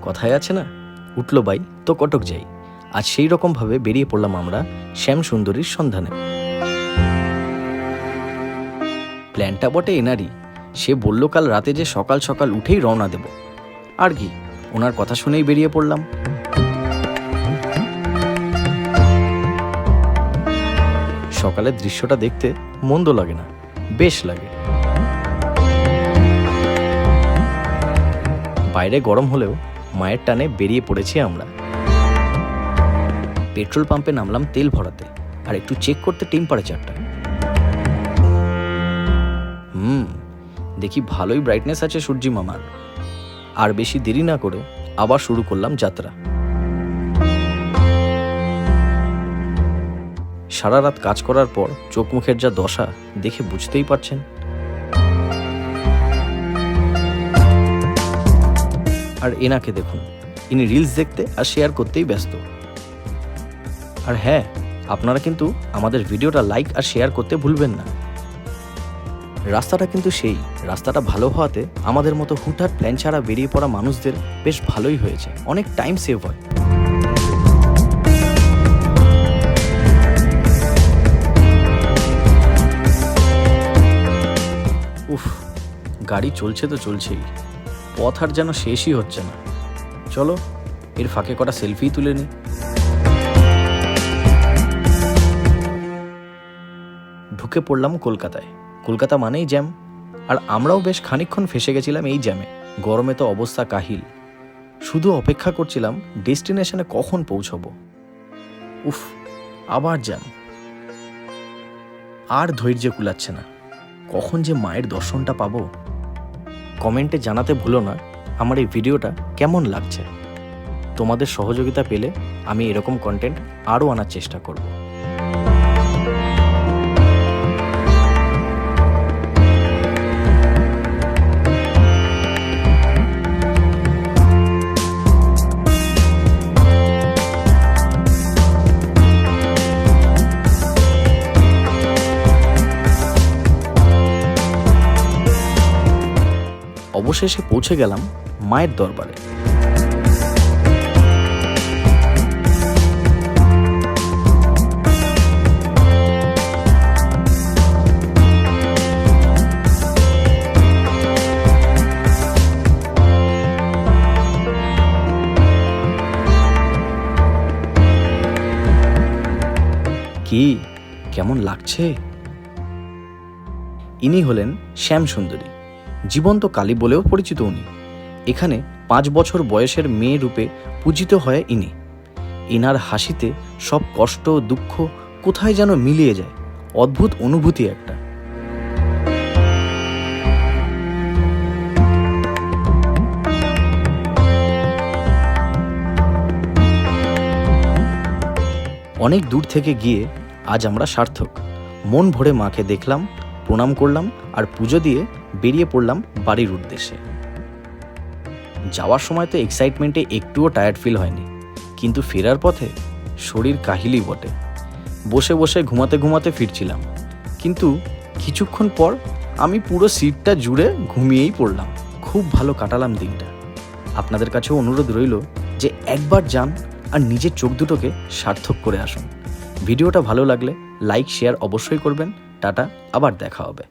কথায় আছে না, উঠলো বাই তো কটক যাই। আজ সেই রকমভাবে বেরিয়ে পড়লাম আমরা শ্যাম সুন্দরীর সন্ধানে। প্ল্যানটা বটে এনারই। সে বলল কাল রাতে যে সকাল সকাল উঠেই রওনা দেব। আর কি, ওনার কথা শুনেই বেরিয়ে পড়লাম। সকালের দৃশ্যটা দেখতে মন্দ লাগে না, বেশ লাগে। বাইরে গরম হলেও মায়ের টানে বেরিয়ে পড়েছি আমরা। পেট্রোল পাম্পে নামলাম তেল ভরাতে আর একটু চেক করতে টেম্পারেচারটা। দেখি ভালোই ব্রাইটনেস আছে সূর্যি মামার। আর বেশি দেরি না করে আবার শুরু করলাম যাত্রা। সারা রাত কাজ করার পর চোখ মুখের যা দশা দেখে বুঝতেই পারছেন। আর এনাকে দেখুন, ইনি রিলস দেখতে আর শেয়ার করতেই ব্যস্ত। আর হ্যাঁ, আপনারা কিন্তু আমাদের ভিডিওটা লাইক আর শেয়ার করতে ভুলবেন না। রাস্তাটা কিন্তু সেই রাস্তাটা ভালো হওয়াতে আমাদের মতো হুটহাট প্ল্যান ছাড়া বেরিয়ে পড়া মানুষদের বেশ ভালোই হয়েছে, অনেক টাইম সেভ হয়। উফ, গাড়ি চলছে তো চলছেই, পথ আর যেন শেষই হচ্ছে না। চলো এর ফাঁকে কটা সেলফি তুলে নিই। ঢুকে পড়লাম কলকাতায়। কলকাতা মানেই জ্যাম, আর আমরাও বেশ খানিকক্ষণ ফেসে গেছিলাম এই জ্যামে। গরমে তো অবস্থা কাহিল, শুধু অপেক্ষা করছিলাম ডেস্টিনেশনে কখন পৌঁছবো। উফ, আবার জ্যাম, আর ধৈর্য কুলাচ্ছে না। কখন যে মায়ের দর্শনটা পাবো। কমেন্টে জানাতে ভুলো না আমার এই ভিডিওটা কেমন লাগছে। তোমাদের সহযোগিতা পেলে আমি এরকম কন্টেন্ট আরও আনার চেষ্টা করব। অবশেষে পৌঁছে গেলাম মায়ের দরবারে। কি কেমন লাগছে? ইনি হলেন শ্যাম সুন্দরী, জীবন্ত কালী বলেও পরিচিত উনি। এখানে 5 বছর বয়সের মেয়ে রূপে পূজিত হয় ইনি। ইনার হাসিতে সব কষ্ট দুঃখ কোথায় যেন মিলিয়ে যায়, অদ্ভুত অনুভূতি একটা। অনেক দূর থেকে গিয়ে আজ আমরা সার্থক। মন ভরে মাকে দেখলাম, প্রণাম করলাম আর পুজো দিয়ে বেরিয়ে পড়লাম বাড়ির উদ্দেশ্যে। যাওয়ার সময় তো এক্সাইটমেন্টে একটুও টায়ার্ড ফিল হয়নি, কিন্তু ফেরার পথে শরীর কাহিলই বটে। বসে বসে ঘুমাতে ঘুমাতে ফিরছিলাম, কিন্তু কিছুক্ষণ পর আমি পুরো সিটটা জুড়ে ঘুমিয়েই পড়লাম। খুব ভালো কাটালাম দিনটা। আপনাদের কাছেও অনুরোধ রইল যে একবার যান আর নিজের চোখ দুটোকে সার্থক করে আসুন। ভিডিওটা ভালো লাগলে লাইক শেয়ার অবশ্যই করবেন। টাটা, আবার দেখা হবে।